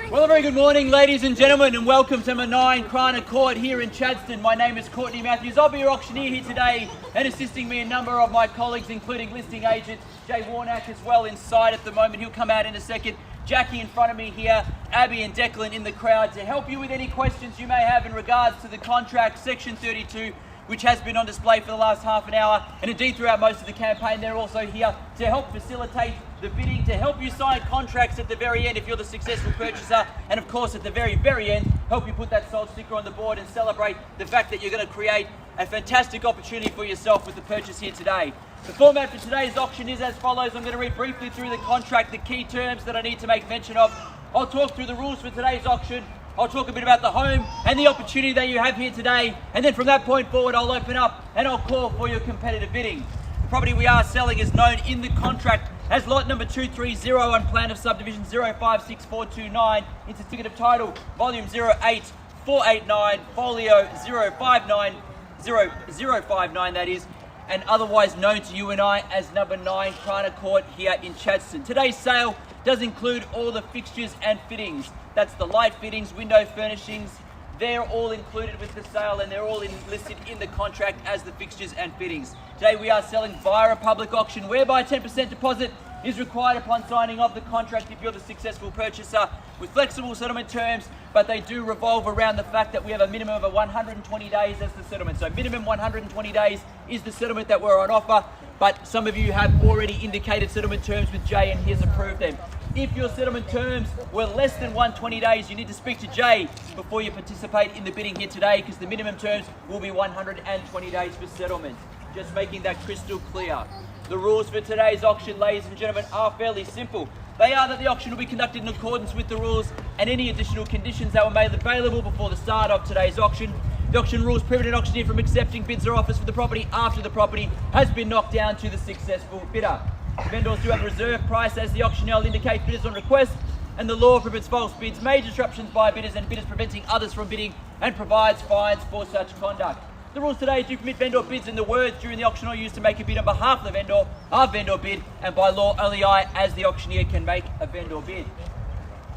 Well, a very good morning, ladies and gentlemen, and welcome to my 9 Crana Court here in Chadstone. My name is Courtney Matthews. I'll be your auctioneer here today, and assisting me a number of my colleagues, including listing agent Jay Warnack as well inside at the moment. He'll come out in a second. Jackie in front of me here, Abby and Declan in the crowd to help you with any questions you may have in regards to the contract, Section 32, which has been on display for the last half an hour, and indeed throughout most of the campaign. They're also here to help facilitate the bidding, to help you sign contracts at the very end if you're the successful purchaser, and of course at the very end help you put that sold sticker on the board and celebrate the fact that you're going to create a fantastic opportunity for yourself with the purchase here today. The format for today's auction is as follows. I'm going to read briefly through the contract, the key terms that I need to make mention of. I'll talk through the rules for today's auction. I'll talk a bit about the home and the opportunity that you have here today, and then from that point forward I'll open up and I'll call for your competitive bidding. The property we are selling is known in the contract as lot number 230 on plan of subdivision 056429, into certificate of title volume 08489, folio 059059, that is, and otherwise known to you and I as number 9 Crana Court here in Chadstone. Today's sale does include all the fixtures and fittings. That's the light fittings, window furnishings. They're all included with the sale, and they're all listed in the contract as the fixtures and fittings. Today we are selling via a public auction, whereby 10% deposit is required upon signing of the contract if you're the successful purchaser, with flexible settlement terms, but they do revolve around the fact that we have a minimum of 120 days as the settlement. So minimum 120 days is the settlement that we're on offer, but some of you have already indicated settlement terms with Jay and he has approved them. If your settlement terms were less than 120 days, you need to speak to Jay before you participate in the bidding here today, because the minimum terms will be 120 days for settlement. Just making that crystal clear. The rules for today's auction, ladies and gentlemen, are fairly simple. They are that the auction will be conducted in accordance with the rules and any additional conditions that were made available before the start of today's auction. The auction rules prohibit an auctioneer from accepting bids or offers for the property after the property has been knocked down to the successful bidder. The vendors do have a reserve price, as the auctioneer will indicate bidders on request, and the law prohibits false bids, major disruptions by bidders, and bidders preventing others from bidding, and provides fines for such conduct. The rules today do permit vendor bids, and the words during the auction are used to make a bid on behalf of the vendor are vendor bid, and by law only I, as the auctioneer, can make a vendor bid.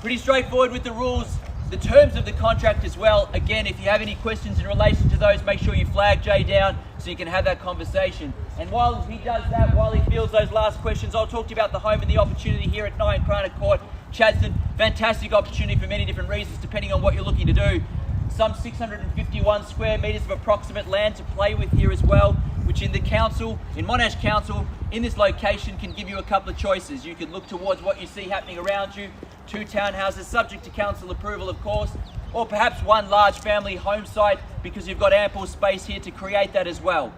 Pretty straightforward with the rules. The terms of the contract as well. Again, if you have any questions in relation to those, make sure you flag Jay down so you can have that conversation. And while he does that, while he fields those last questions, I'll talk to you about the home and the opportunity here at 9 Crana Court, Chadstone. Fantastic opportunity for many different reasons, depending on what you're looking to do. Some 651 square metres of approximate land to play with here as well, which in the council, in Monash Council, in this location can give you a couple of choices. You can look towards what you see happening around you, 2 townhouses subject to council approval of course, or perhaps 1 large family home site, because you've got ample space here to create that as well.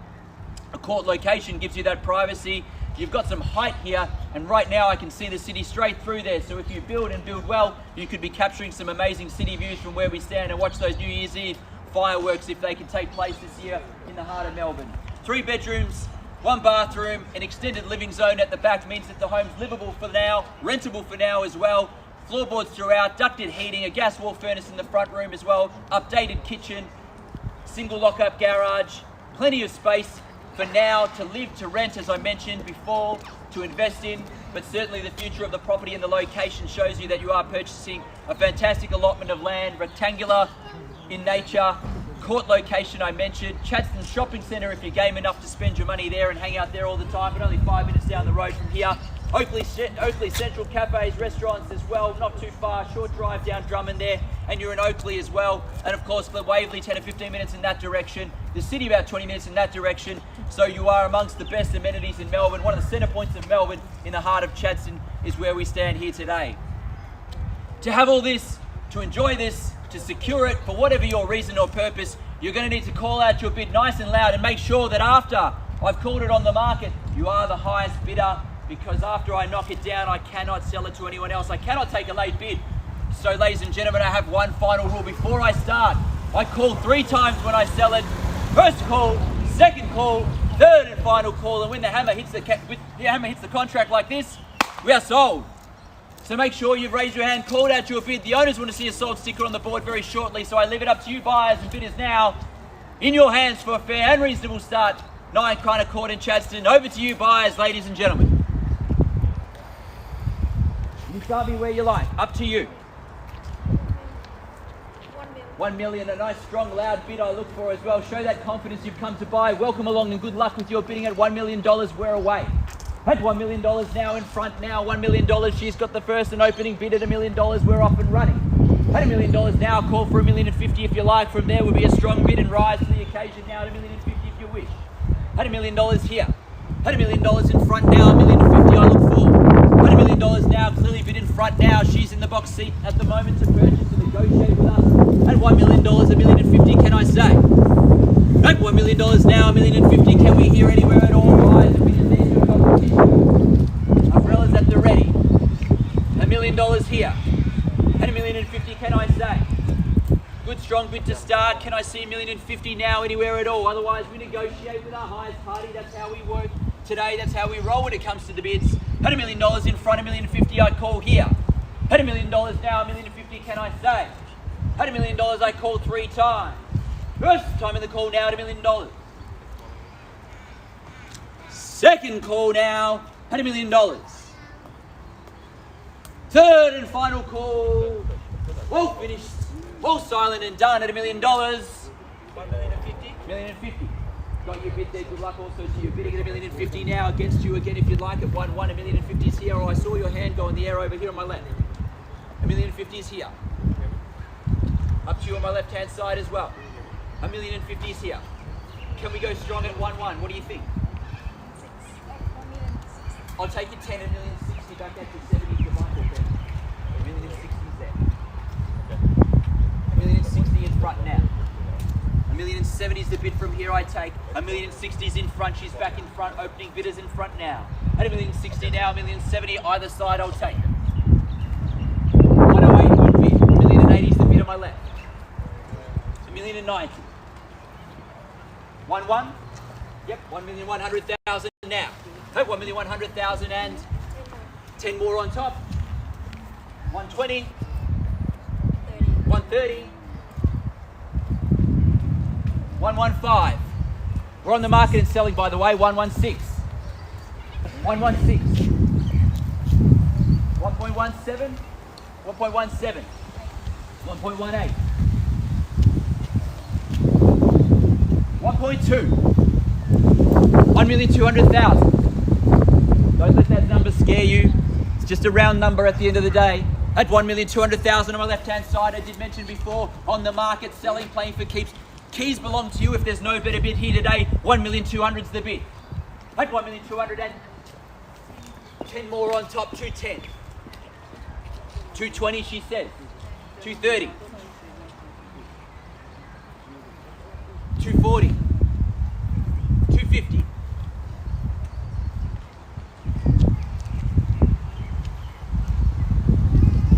A court location gives you that privacy. You've got some height here, and right now I can see the city straight through there. So if you build and build well, you could be capturing some amazing city views from where we stand, and watch those New Year's Eve fireworks if they can take place this year in the heart of Melbourne. 3 bedrooms, 1 bathroom, an extended living zone at the back means that the home's livable for now, rentable for now as well. Floorboards throughout, ducted heating, a gas wall furnace in the front room as well, updated kitchen, single lock-up garage, plenty of space for now to live, to rent, as I mentioned before, to invest in, but certainly the future of the property and the location shows you that you are purchasing a fantastic allotment of land, rectangular in nature, court location I mentioned, Chadstone Shopping Centre if you're game enough to spend your money there and hang out there all the time, but only 5 minutes down the road from here. Oakley Central cafes, restaurants as well, not too far, short drive down Drummond there, and you're in Oakley as well. And of course for Waverley, 10 to 15 minutes in that direction, the city about 20 minutes in that direction. So you are amongst the best amenities in Melbourne. One of the centre points of Melbourne in the heart of Chadstone is where we stand here today. To have all this, to enjoy this, to secure it for whatever your reason or purpose, you're going to need to call out your bid nice and loud and make sure that after I've called it on the market, you are the highest bidder, because after I knock it down, I cannot sell it to anyone else. I cannot take a late bid. So ladies and gentlemen, I have one final rule before I start. I call 3 times when I sell it. First call, second call, third and final call, and when the hammer hits the contract like this, we are sold. So make sure you've raised your hand, called out your bid. The owners want to see a sold sticker on the board very shortly, so I leave it up to you buyers and bidders now. In your hands for a fair and reasonable start. 9 Crana Court in Chadstone. Over to you buyers, ladies and gentlemen. You start me where you like. Up to you. 1 million, a nice strong loud bid I look for as well. Show that confidence you've come to buy. Welcome along and good luck with your bidding at $1 million. We're away. At $1 million now in front now. $1 million. She's got the first and opening bid at $1 million. We're off and running. At $1 million now. Call for $1.50 million if you like. From there will be a strong bid and rise to the occasion now at $1.50 million if you wish. At $1 million here. At $1 million in front now. $1.50 million I look for. At $1 million now. Clearly bid in front now. She's in the box seat at the moment to purchase to negotiate with us. At $1 million, $1.50 million, can I say? At $1 million now, $1.50 million, can we hear anywhere at all? Rise and bidders there to competition. Umbrellas at the ready. $1 million here. At $1.50 million, can I say? Good strong bid to start. Can I see $1.50 million now anywhere at all? Otherwise we negotiate with our highest party. That's how we work today. That's how we roll when it comes to the bids. At $1 million in front, $1.50 million I call here. At $1 million now, $1.50 million, can I say? At $1 million I call 3 times. First time in the call now at $1 million. Second call now at $1 million. Third and final call. All finished, all silent and done at $1 million. $1.50 million. $1.50 million. Got your bid there. Good luck also to you. Bidding at $1.50 million now against you again if you'd like it. 1-1. $1.50 million is here. Oh, I saw your hand go in the air over here on my left. $1.50 million is here. Up to you on my left-hand side as well. $1.50 million is here. Can we go strong at 1-1? What do you think? I'll take it 10 at $1.60 million back out to 70 if you like it then. $1.60 million is there. $1.60 million in front now. $1.70 million is the bid from here I take. $1.60 million is in front. She's back in front. Opening bidders in front now. At $1.60 million now, $1.70 million either side I'll take. 108 good bid. $1.80 million is the bid on my left. $1.90 million. 1-1? Yep, 1,100,000 now. Oh, 1,100,000 and 10 more on top. 120. 130. 115. We're on the market and selling, by the way. 116. 116. 1.17. 1.17. 1.18. 1.2. 1,200,000. Don't let that number scare you. It's just a round number at the end of the day. At 1,200,000 on my left-hand side, I did mention before, on the market, selling, playing for keeps. Keys belong to you if there's no better bid here today. 1,200,000 is the bid. At 1,200,000 and 10 more on top, 210. 220, she says. 230. 240. 250.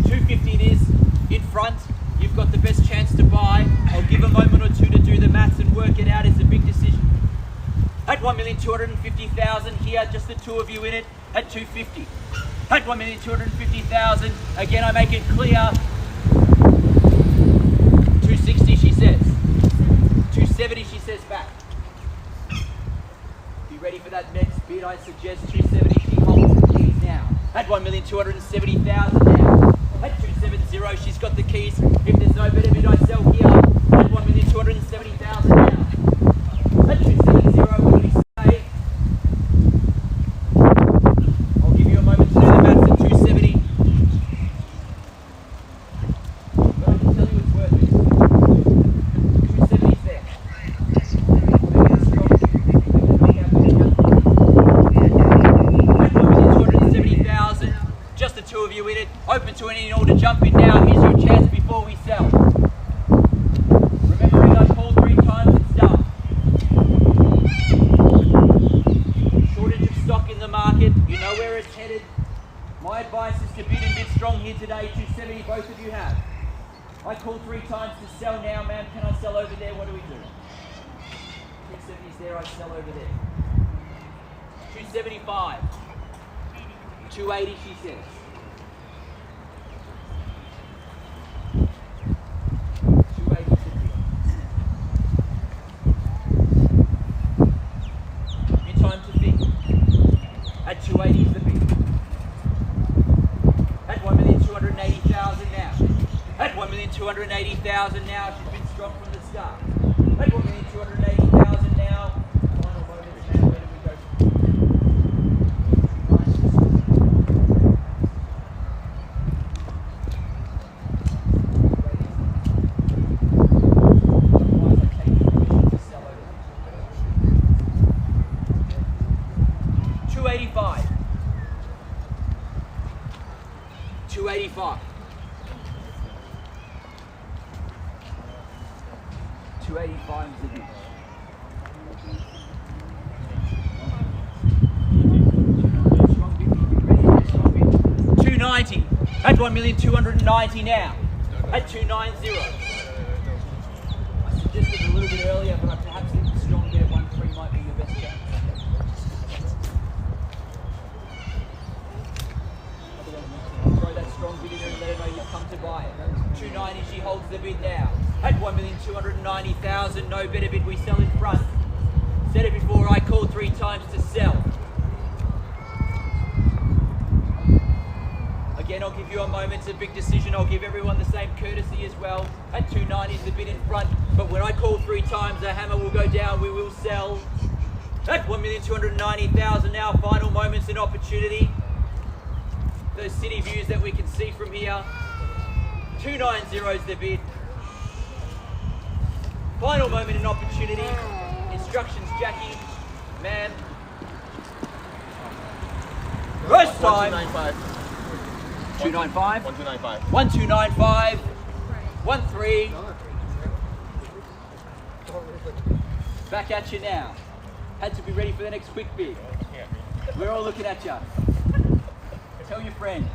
250 it is in front. You've got the best chance to buy. I'll give a moment or two to do the maths and work it out. It's a big decision. At 1,250,000 here, just the two of you in it. At 250. At 1,250,000. Again, I make it clear. 260, she says. 270, she says back. Be ready for that next bid. I suggest 270. She holds the keys now. At 1,270,000 now. At 270, she's got the keys. If there's no better bid, I sell here. At 1,270,000 now. At 270, what do we say? I'll give you a moment to do the maths at 270. But I can tell you it's worth it. 270 is there. Make it strong. At 1,270,000. Just the two of you in it. Open to any and all to jump in now. 270 both of you have. I call 3 times to sell now, ma'am. Can I sell over there? What do we do? 270's there, I sell over there. 275. 280 she says. 280 is the bid. Your time to think. At 280 is the bid. At 1,280,000 now. At 1,280,000 now. She's been strong from the start. At 1,280,000 now. Final moments now. Where do we go? 285. 285. 285 is the bid. 290. At 1,290,000 now. At 290. I suggested a little bit earlier, but I perhaps think the strong bid at 1.3 might be your best chance. Throw that strong bid in there and let her know you've come to buy it. 290, she holds the bid now. At 1,290,000, no better bid, we sell in front. Said it before, I called 3 times to sell. Again, I'll give you a moment, it's a big decision. I'll give everyone the same courtesy as well. At 290 is the bid in front, but when I call 3 times, the hammer will go down, we will sell. At 1,290,000 now, final moments and opportunity. Those city views that we can see from here. 290 is the bid. Final moment and opportunity. Instructions, Jackie. Ma'am. First time. 295. 1295. 1295. 13. Back at you now. Had to be ready for the next quick bid. We're all looking at you. Tell your friend.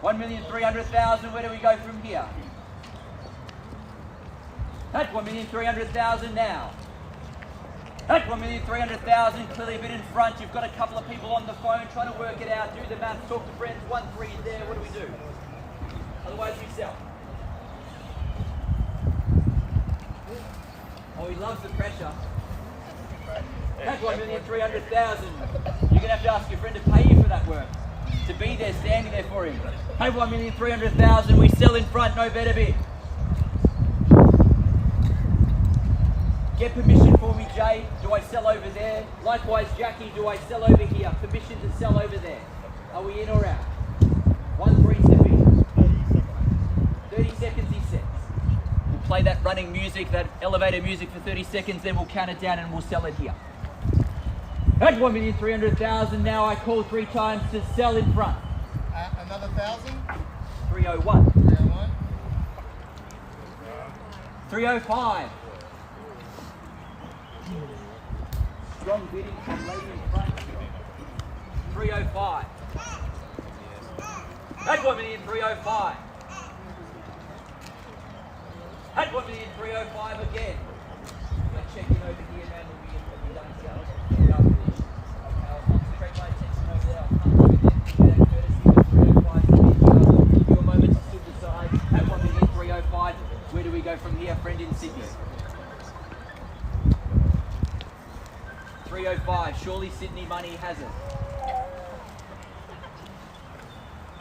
1,300,000. Where do we go from here? At 1,300,000 now. At 1,300,000, clearly a bit in front. You've got a couple of people on the phone trying to work it out. Do the math, talk to friends. 1.3 is there. What do we do? Otherwise, we sell. Oh, he loves the pressure. At 1,300,000. You're going to have to ask your friend to pay you for that work. To be there, standing there for him. At 1,300,000, we sell in front. No better bid. Get permission for me, Jay. Do I sell over there? Likewise, Jackie, do I sell over here? Permission to sell over there. Are we in or out? 1.3 30 seconds, he says. We'll play that running music, that elevator music for 30 seconds, then we'll count it down and we'll sell it here. At 1,300,000 now, I call 3 times to sell in front. Another 1,000? 301. 301. 305. Strong bidding from lady in front. 305. At 1,305,000. At 1,305,000 again. We're checking over here, man. We'll be done sales. Okay, I'll concentrate my attention over there. I'll come to it then. Give that courtesy with 305 to bid. I'll give you a moment to still decide. At 1,305,000, where do we go from here, friend in Sydney? 305, surely Sydney money has it.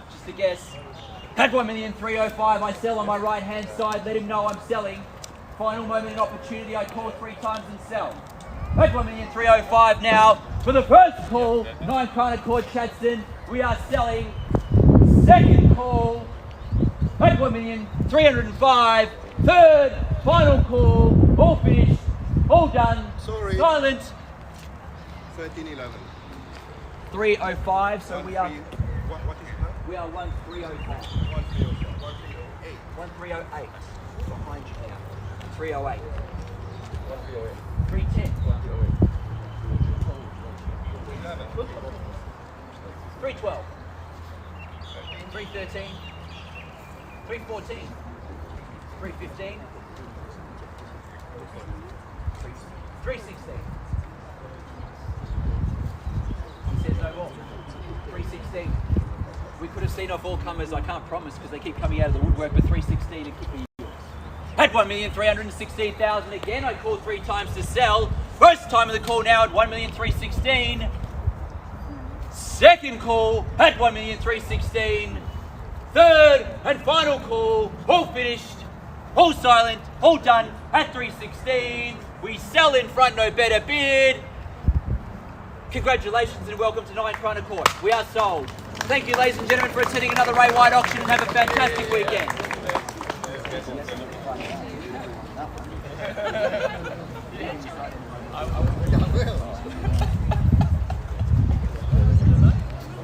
Just a guess. At 1,305,000, I sell on my right hand side, let him know I'm selling. Final moment and opportunity, I call 3 times and sell. At 1,305,000 now, for the first call, 9 Crana Court, Chadstone, we are selling. Second call, at 1,305,000, third, final call, all finished, all done, Sorry. silent. 1311. 305, so we are What is it now? we are 1305. 1308. 1308. Behind you now. 308. 1308. 310. 11. 312. 313. 314. 315. 316. He says no more. 316. We could have seen off all comers, I can't promise because they keep coming out of the woodwork, but 316 and keep me yours. At 1,316,000 again, I called 3 times to sell. First time of the call now at 1,316,000. Second call at 1,316,000. Third and final call, all finished, all silent, all done at 316. We sell in front, no better bid. Congratulations and welcome to 9 Crana Court. We are sold. Thank you, ladies and gentlemen, for attending another Ray White auction and have a fantastic weekend.